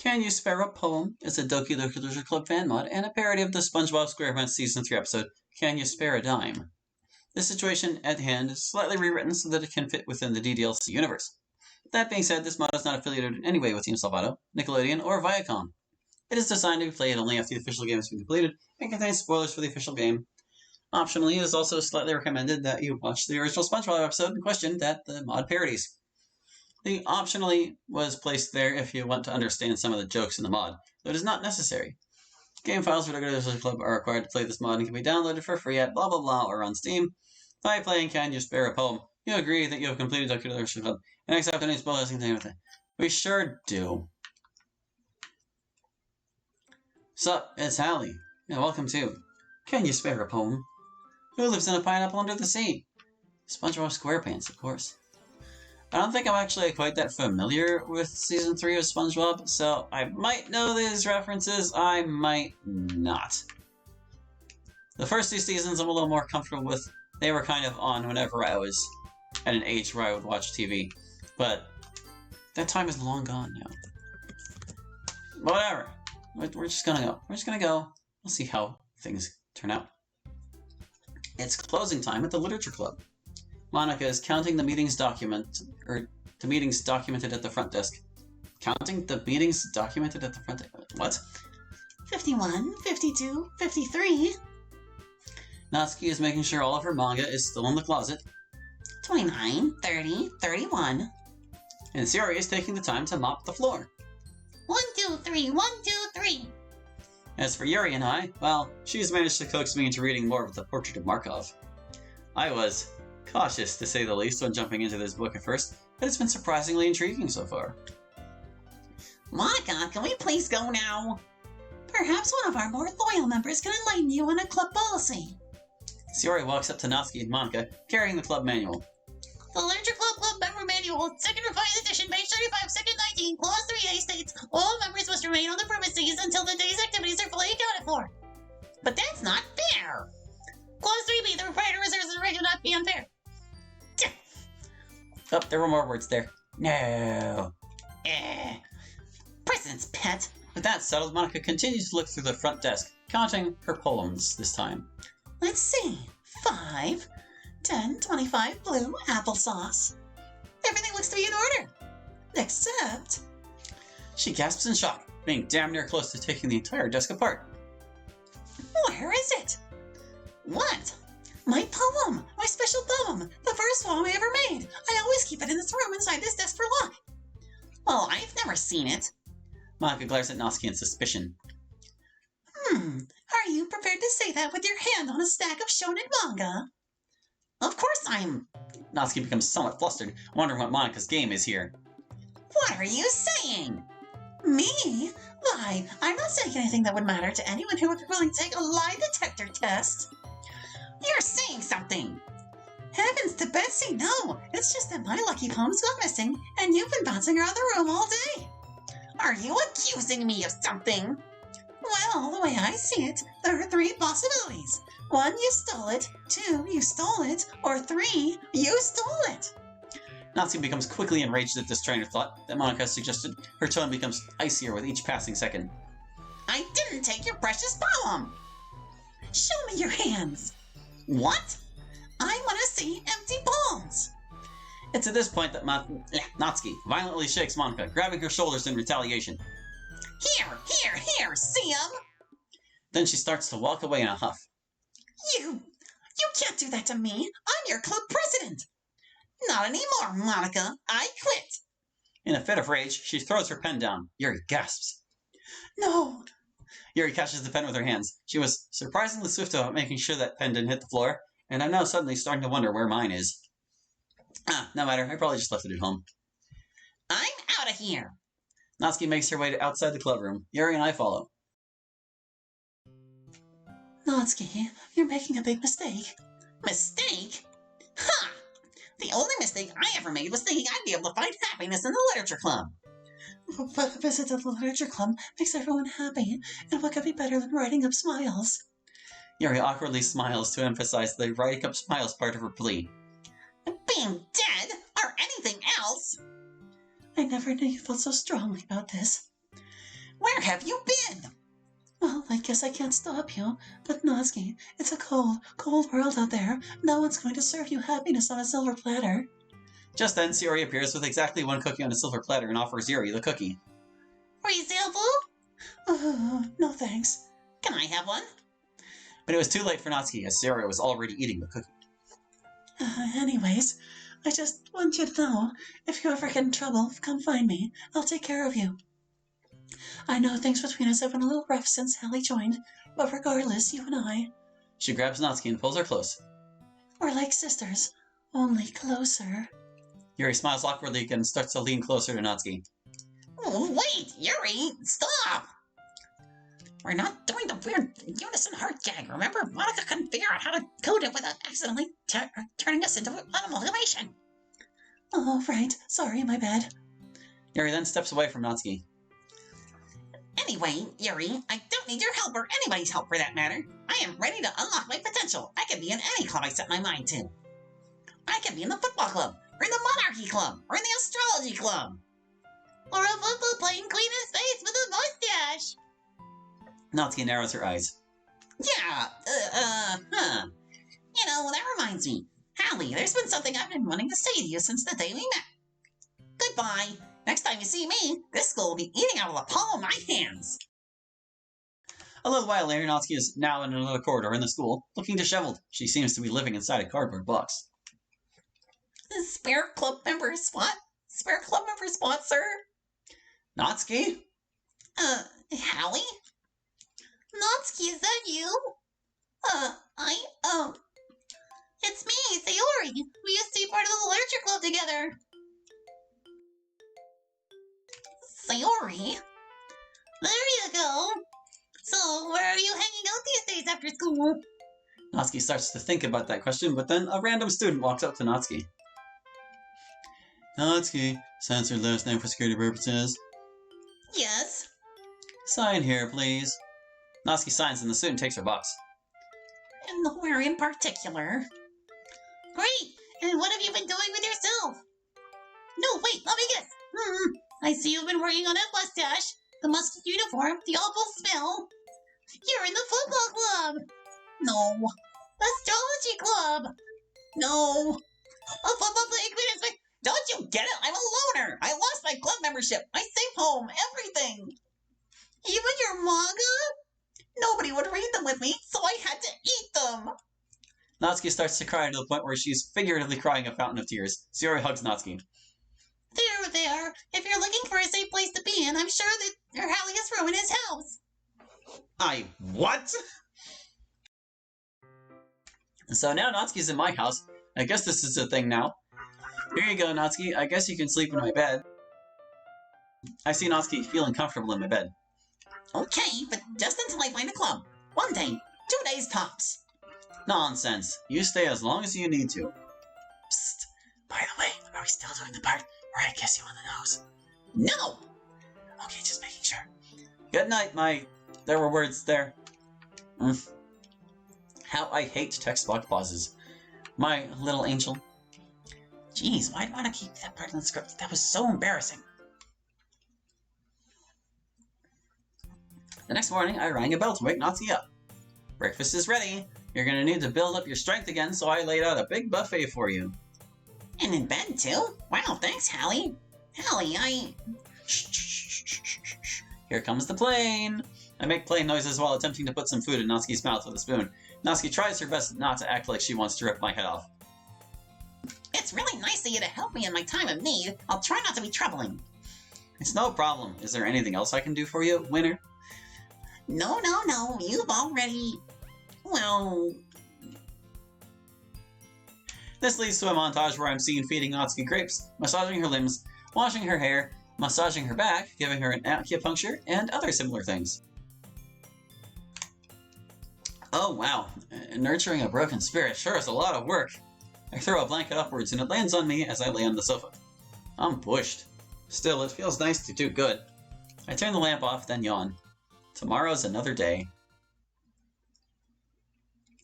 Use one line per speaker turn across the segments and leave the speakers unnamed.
Can You Spare a Poem is a Doki Doki Literature Club fan mod and a parody of the SpongeBob SquarePants Season 3 episode, Can You Spare a Dime? The situation at hand is slightly rewritten so that it can fit within the DDLC universe. That being said, this mod is not affiliated in any way with Team Salvato, Nickelodeon, or Viacom. It is designed to be played only after the official game has been completed and contains spoilers for the official game. Optionally, it is also slightly recommended that you watch the original SpongeBob episode in question that the mod parodies. The optionally was placed there if you want to understand some of the jokes in the mod, though it is not necessary. Game files for the Literature Club are required to play this mod and can be downloaded for free at blah blah blah or on Steam. By playing Can You Spare a Poem, you agree that you have completed Doki Literature Club and accept any spoilers contained with it. We sure do. Sup, it's Hallie. Yeah, welcome to Can You Spare a Poem? Who lives in a pineapple under the sea? SpongeBob SquarePants, of course. I don't think I'm actually quite that familiar with Season 3 of SpongeBob, so I might know these references, I might not. The first two seasons I'm a little more comfortable with. They were kind of on whenever I was at an age where I would watch TV, but that time is long gone now. Whatever. We're just gonna go. We're just gonna go. We'll see how things turn out. It's closing time at the Literature Club. Monica is counting the meetings documented at the front desk. Counting the meetings documented at the front desk? What?
51, 52, 53.
Natsuki is making sure all of her manga is still in the closet.
29, 30, 31.
And Sayori is taking the time to mop the floor.
1, 2, 3, 1, 2, 3.
As for Yuri and I, well, she's managed to coax me into reading more of The Portrait of Markov. I was cautious, to say the least, when jumping into this book at first, but it's been surprisingly intriguing so far.
Monica, can we please go now? Perhaps one of our more loyal members can enlighten you on a club policy.
Sayori walks up to Natsuki and Monica, carrying the club manual.
The Literature Club Member Manual, 2nd Revised Edition, page 35, Second 19, Clause 3A states, all members must remain on the premises until the day's activities are fully accounted for. But that's not fair! Clause 3B, the proprietor reserves the right to not be unfair.
Oh, there were more words there. No.
President's pet.
With that settled, Monica continues to look through the front desk, counting her poems this time.
Let's see. 5, 10, 25 blue applesauce. Everything looks to be in order. Except...
She gasps in shock, being damn near close to taking the entire desk apart.
Where is it? What? My poem! My special poem! The first poem I ever made! I always keep it in this room inside this desk for luck. Well, I've never seen it.
Monica glares at Natsuki in suspicion.
Are you prepared to say that with your hand on a stack of shonen manga? Of course I'm...
Natsuki becomes somewhat flustered, wondering what Monica's game is here.
What are you saying? Me? Why, I'm not saying anything that would matter to anyone who would be willing to take a lie detector test. You're saying something! Heavens to Betsy, no! It's just that my lucky poem's gone missing, and you've been bouncing around the room all day. Are you accusing me of something? Well, the way I see it, there are 3 possibilities. 1, you stole it. 2, you stole it. Or 3, you stole it.
Natsuki becomes quickly enraged at this train of thought that Monica suggested. Her tone becomes icier with each passing second.
I didn't take your precious poem! Show me your hands! What? I want to see empty palms!
It's at this point that Natsuki violently shakes Monica, grabbing her shoulders in retaliation.
Here, see 'em?
Then she starts to walk away in a huff.
You can't do that to me! I'm your club president! Not anymore, Monica! I quit!
In a fit of rage, she throws her pen down. Yuri gasps.
No!
Yuri catches the pen with her hands. She was surprisingly swift about making sure that pen didn't hit the floor, and I'm now suddenly starting to wonder where mine is. No matter, I probably just left it at home.
I'm out of here!
Natsuki makes her way to outside the club room. Yuri and I follow.
Natsuki, you're making a big mistake. Mistake? Ha! The only mistake I ever made was thinking I'd be able to find happiness in the Literature Club. But a visit to the Literature Club makes everyone happy, and what could be better than writing up smiles?
Yuri awkwardly smiles to emphasize the writing up smiles part of her plea.
Being dead? Or anything else? I never knew you felt so strongly about this. Where have you been? Well, I guess I can't stop you. But Natsuki, it's a cold, cold world out there. No one's going to serve you happiness on a silver platter.
Just then, Sayori appears with exactly one cookie on a silver platter and offers Yuri the cookie.
Reasonable? No thanks. Can I have one?
But it was too late for Natsuki, as Sayori was already eating the cookie.
Anyways, I just want you to know, if you ever get in trouble, come find me. I'll take care of you. I know things between us have been a little rough since Hallie joined, but regardless, you and I...
She grabs Natsuki and pulls her close.
We're like sisters, only closer.
Yuri smiles awkwardly and starts to lean closer to Natsuki.
Wait, Yuri, stop! We're not doing the weird unison heart gag, remember? Monica couldn't figure out how to code it without accidentally turning us into amalgamation. Oh, right. Sorry, my bad.
Yuri then steps away from Natsuki.
Anyway, Yuri, I don't need your help or anybody's help for that matter. I am ready to unlock my potential. I can be in any club I set my mind to. I can be in the football club, or in the monarchy club, or in the astrology club. Or a football playing queen in space with a mustache.
Natsuki narrows her eyes.
Yeah, You know, that reminds me. Hallie, there's been something I've been wanting to say to you since the day we met. Goodbye. Next time you see me, this school will be eating out of the palm of my hands.
A little while later, Natsuki is now in another corridor in the school, looking disheveled. She seems to be living inside a cardboard box.
Spare club member spot? Spare club member spot, sir?
Natsuki?
Hallie? Natsuki, is that you? It's me, Sayori. We used to be part of the literature club together. Sayori? There you go. So, where are you hanging out these days after school?
Natsuki starts to think about that question, but then a random student walks up to Natsuki. Natsuki, censor last name for security purposes.
Yes.
Sign here, please. Natsuki signs and the student takes her box.
And where in particular? Great! And what have you been doing with yourself? No, wait, let me guess. I see you've been working on that mustache, the musket uniform, the awful smell. You're in the football club. No. Astrology club. No. A football playing queen is... Don't you get it? I'm a loner. I lost my club membership, my safe home, everything. Even your manga? Nobody would read them with me, so I had to eat them.
Natsuki starts to cry to the point where she's figuratively crying a fountain of tears. Sayori hugs Natsuki.
There. If you're looking for a safe place to be in, I'm sure that your Hallie has ruined his house.
What? So now Natsuki's in my house. I guess this is a thing now. Here you go, Natsuki. I guess you can sleep in my bed. I see Natsuki feeling comfortable in my bed.
Okay, but just until I find a club. 1 day, 2 days tops.
Nonsense. You stay as long as you need to.
Psst. By the way, are we still doing the part where I kiss you on the nose? No! Okay, just making sure.
Good night, There were words there. How I hate text box pauses. My little angel.
Jeez, why do I want to keep that part in the script? That was so embarrassing.
The next morning, I rang a bell to wake Natsuki up. Breakfast is ready. You're gonna need to build up your strength again, so I laid out a big buffet for you.
And in bed, too? Wow, thanks, Hallie. Hallie,
Shh. Here comes the plane. I make plane noises while attempting to put some food in Natsuki's mouth with a spoon. Natsuki tries her best not to act like she wants to rip my head off.
It's really nice of you to help me in my time of need. I'll try not to be troubling.
It's no problem. Is there anything else I can do for you, winner?
No. You've already... Well...
This leads to a montage where I'm seen feeding Natsuki grapes, massaging her limbs, washing her hair, massaging her back, giving her an acupuncture, and other similar things. Oh wow, nurturing a broken spirit sure is a lot of work. I throw a blanket upwards and it lands on me as I lay on the sofa. I'm pushed. Still, it feels nice to do good. I turn the lamp off, then yawn. Tomorrow's another day.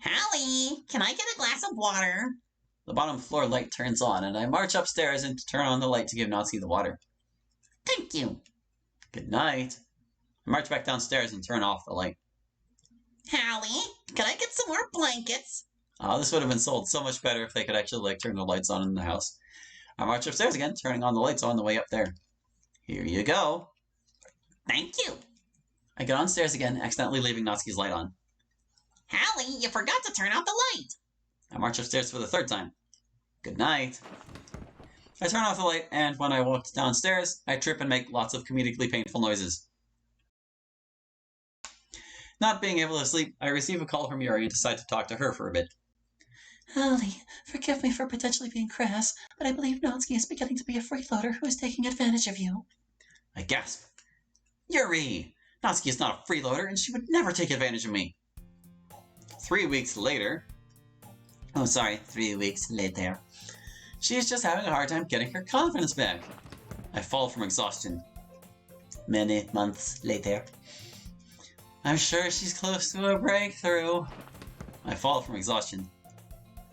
Hallie, can I get a glass of water?
The bottom floor light turns on, and I march upstairs and turn on the light to give Natsuki the water.
Thank you.
Good night. I march back downstairs and turn off the light.
Hallie, can I get some more blankets?
This would have been sold so much better if they could actually turn the lights on in the house. I march upstairs again, turning on the lights on the way up there. Here you go.
Thank you.
I get on stairs again, accidentally leaving Natsuki's light on.
Hallie, you forgot to turn out the light.
I march upstairs for the third time. Good night. I turn off the light, and when I walk downstairs, I trip and make lots of comedically painful noises. Not being able to sleep, I receive a call from Yuri and decide to talk to her for a bit.
Hallie, forgive me for potentially being crass, but I believe Natsuki is beginning to be a freeloader who is taking advantage of you.
I gasp. Yuri! Natsuki is not a freeloader, and she would never take advantage of me. 3 weeks later... 3 weeks later. She is just having a hard time getting her confidence back. I fall from exhaustion. Many months later. I'm sure she's close to a breakthrough. I fall from exhaustion.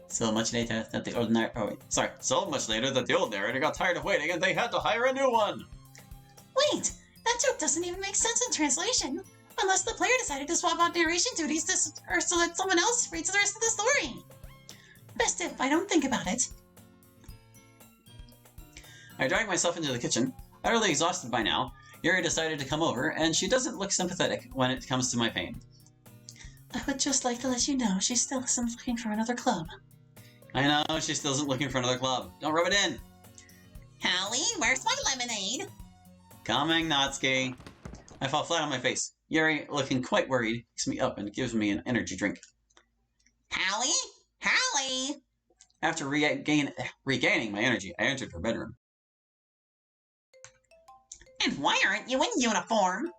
So much later that the old narrator... so much later that the old narrator got tired of waiting and they had to hire a new one!
Wait! That joke doesn't even make sense in translation. Unless the player decided to swap out narration duties so that someone else reads the rest of the story. Best if I don't think about it.
I drag myself into the kitchen. Utterly exhausted by now, Yuri decided to come over, and she doesn't look sympathetic when it comes to my pain.
I would just like to let you know she still isn't looking for another club.
I know, she still isn't looking for another club. Don't rub it in!
Hallie, where's my lemonade?
Coming, Natsuki. I fall flat on my face. Yuri, looking quite worried, picks me up and gives me an energy drink.
Hallie? Hallie!
After regaining my energy, I entered her bedroom.
And why aren't you in uniform?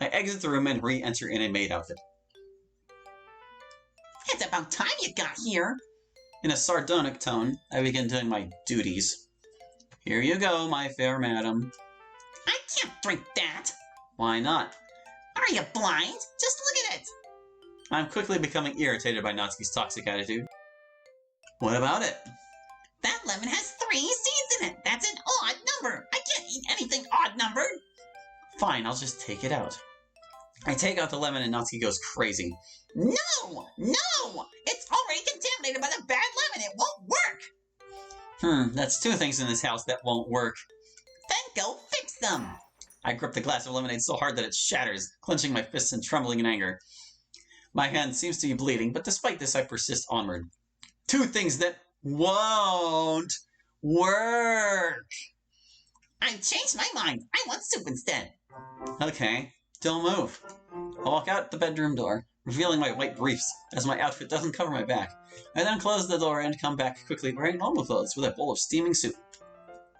I exit the room and re-enter in a maid outfit.
It's about time you got here.
In a sardonic tone, I begin doing my duties. Here you go, my fair madam.
I can't drink that.
Why not?
Are you blind? Just look at it.
I'm quickly becoming irritated by Natsuki's toxic attitude. What about it?
That lemon has 3 seeds in it. That's an odd number. I can't eat anything odd numbered.
Fine, I'll just take it out. I take out the lemon and Natsuki goes crazy.
No! No! It's already contaminated by the bad lemon. It won't work.
That's 2 things in this house that won't work.
Then go fix them.
I grip the glass of lemonade so hard that it shatters, clenching my fists and trembling in anger. My hand seems to be bleeding, but despite this I persist onward. 2 things that won't work!
I've changed my mind. I want soup instead.
Okay, don't move. I walk out the bedroom door, revealing my white briefs, as my outfit doesn't cover my back. I then close the door and come back quickly wearing normal clothes with a bowl of steaming soup.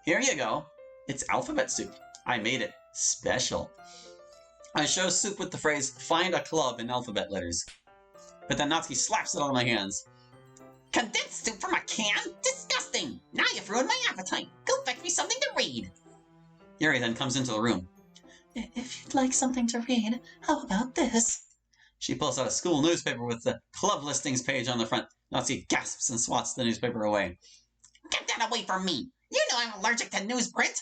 Here you go. It's alphabet soup. I made it special. I show soup with the phrase, "Find a club" in alphabet letters. But then Natsuki slaps it on my hands.
Condensed soup from a can? Disgusting! Now you've ruined my appetite. Go fetch me something to read.
Yuri then comes into the room.
If you'd like something to read, how about this?
She pulls out a school newspaper with the club listings page on the front. Natsuki gasps and swats the newspaper away.
Get that away from me! You know I'm allergic to newsprint.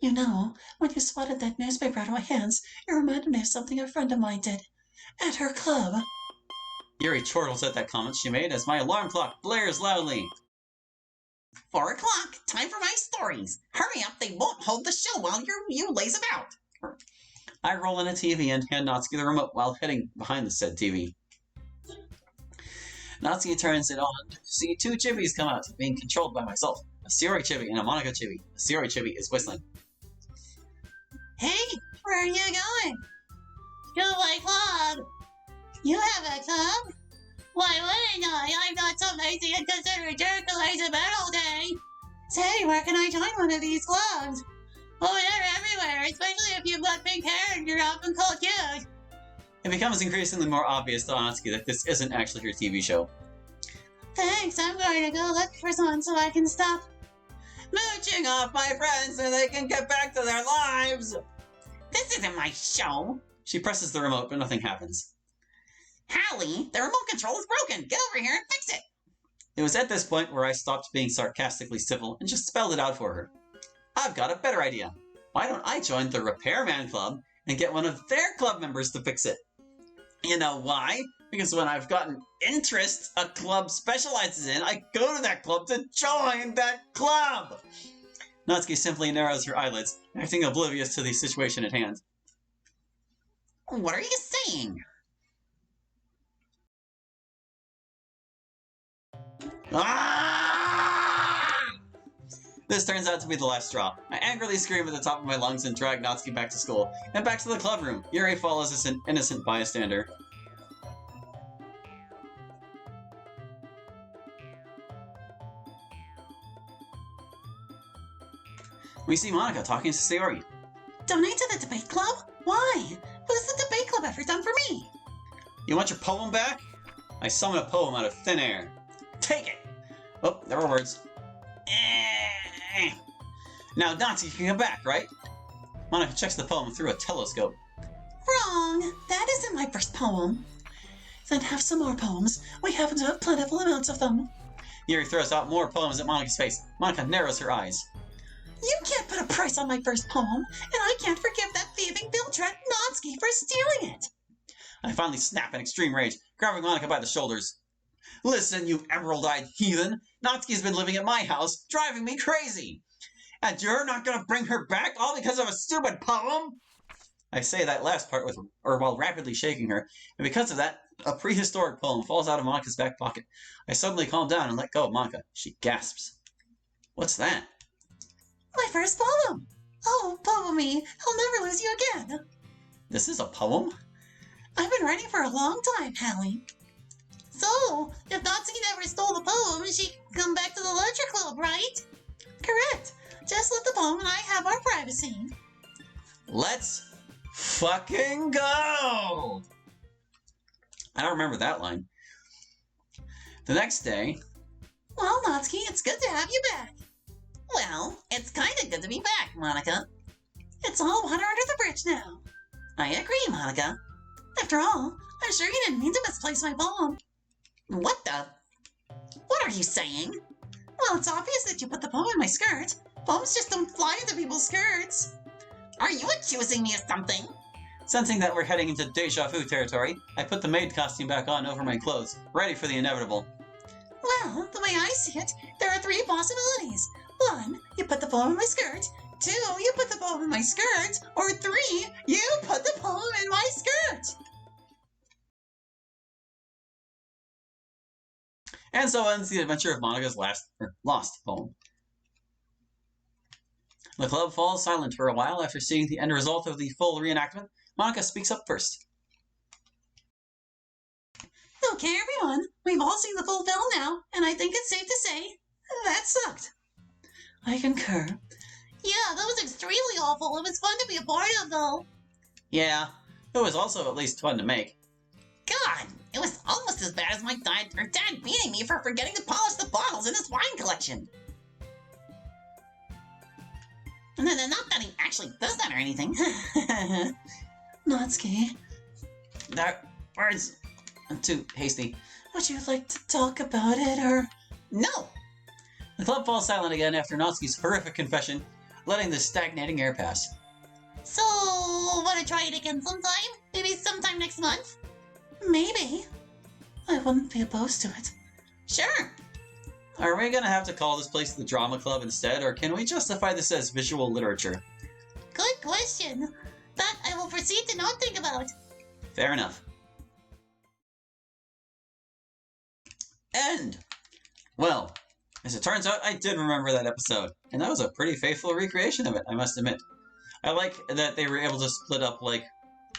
You know, when you swatted that newspaper out of my hands, it reminded me of something a friend of mine did. At her club.
Yuri chortles at that comment she made as my alarm clock blares loudly.
4 o'clock. Time for my stories. Hurry up, they won't hold the show while you laze about.
I roll in a TV and hand Natsuki the remote while heading behind the said TV. Natsuki turns it on to see 2 chibis come out, being controlled by myself. A Sayori chibi and a Monica chibi. The Sayori chibi is whistling.
Hey, where are you going?
To my club.
You have a club?
Why wouldn't I? I'm not so lazy and consider jerk lazy bed all day.
Say, where can I join one of these clubs?
Oh, they're everywhere, especially if you've got pink hair and you're often called cute.
It becomes increasingly more obvious to Natsuki that this isn't actually her TV show.
Thanks, I'm going to go look for someone so I can stop
mooching off my friends so they can get back to their lives.
This isn't my show.
She presses the remote, but nothing happens.
Hallie, the remote control is broken. Get over here and fix it.
It was at this point where I stopped being sarcastically civil and just spelled it out for her. I've got a better idea. Why don't I join the Repairman Club and get one of their club members to fix it? You know why? Because when I've got an interest a club specializes in, I go to that club to join that club! Natsuki simply narrows her eyelids, acting oblivious to the situation at hand.
What are you saying?
Ah! This turns out to be the last straw. I angrily scream at the top of my lungs and drag Natsuki back to school, and back to the club room. Yuri follows as an innocent bystander. We see Monika talking to Sayori.
Donate to the debate club? Why? What has the debate club ever done for me?
You want your poem back? I summon a poem out of thin air. Take it! Oh, there were words. Now Natsuki can come back, right? Monika checks the poem through a telescope.
Wrong! That isn't my first poem. Then have some more poems. We happen to have plentiful amounts of them.
Yuri throws out more poems at Monika's face. Monika narrows her eyes.
You can't put a price on my first poem, and I can't forgive that thieving Bildred Natsuki for stealing it.
I finally snap in extreme rage, grabbing Monika by the shoulders. Listen, you emerald-eyed heathen! Natsuki's been living at my house, driving me crazy! And you're not gonna bring her back all because of a stupid poem? I say that last part while rapidly shaking her, and because of that, a prehistoric poem falls out of Monika's back pocket. I suddenly calm down and let go of Monika. She gasps. What's that?
My first poem! Oh, poem-y, I'll never lose you again.
This is a poem?
I've been writing for a long time, Hallie. So, if Natsuki never stole the poem, she can come back to the lecture club, right? Correct. Just let the poem and I have our privacy.
Let's fucking go! I don't remember that line. The next day...
Well, Natsuki, it's good to have you back.
Well, it's kind of good to be back, Monika.
It's all water under the bridge now.
I agree, Monika.
After all, I'm sure you didn't mean to misplace my poem.
What the? What are you saying?
Well, it's obvious that you put the poem in my skirt. Poems just don't fly into people's skirts.
Are you accusing me of something?
Sensing that we're heading into deja vu territory, I put the maid costume back on over my clothes, ready for the inevitable.
Well, the way I see it, there are three possibilities. 1, you put the poem in my skirt. 2, you put the poem in my skirt. Or 3, you put the poem in my skirt.
And so ends the adventure of Monika's lost poem. The club falls silent for a while after seeing the end result of the full reenactment. Monika speaks up first.
Okay, everyone, we've all seen the full film now, and I think it's safe to say, that sucked. I concur.
Yeah, that was extremely awful. It was fun to be a part of, though.
Yeah, it was also at least fun to make.
God, it was almost as bad as my dad beating me for forgetting to polish the bottles in his wine collection. Not that he actually does that or anything.
Natsuki,
That word's too hasty.
would you like to talk about it, or...
No!
The club falls silent again after Natsuki's horrific confession, letting the stagnating air pass.
So, wanna try it again sometime? Maybe sometime next month?
Maybe. I wouldn't be opposed to it.
Sure.
Are we gonna have to call this place the Drama Club instead, or can we justify this as visual literature?
Good question. That I will proceed to not think about.
Fair enough. End! Well, as it turns out, I did remember that episode, and that was a pretty faithful recreation of it, I must admit. I like that they were able to split up, like,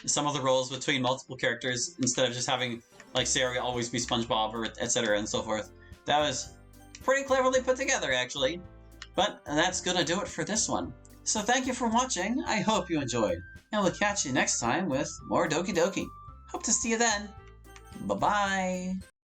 some of the roles between multiple characters, instead of just having, like, Sayori always be SpongeBob, or etc. and so forth. That was pretty cleverly put together, actually. But that's gonna do it for this one. So thank you for watching, I hope you enjoyed, and we'll catch you next time with more Doki Doki. Hope to see you then. Bye-bye!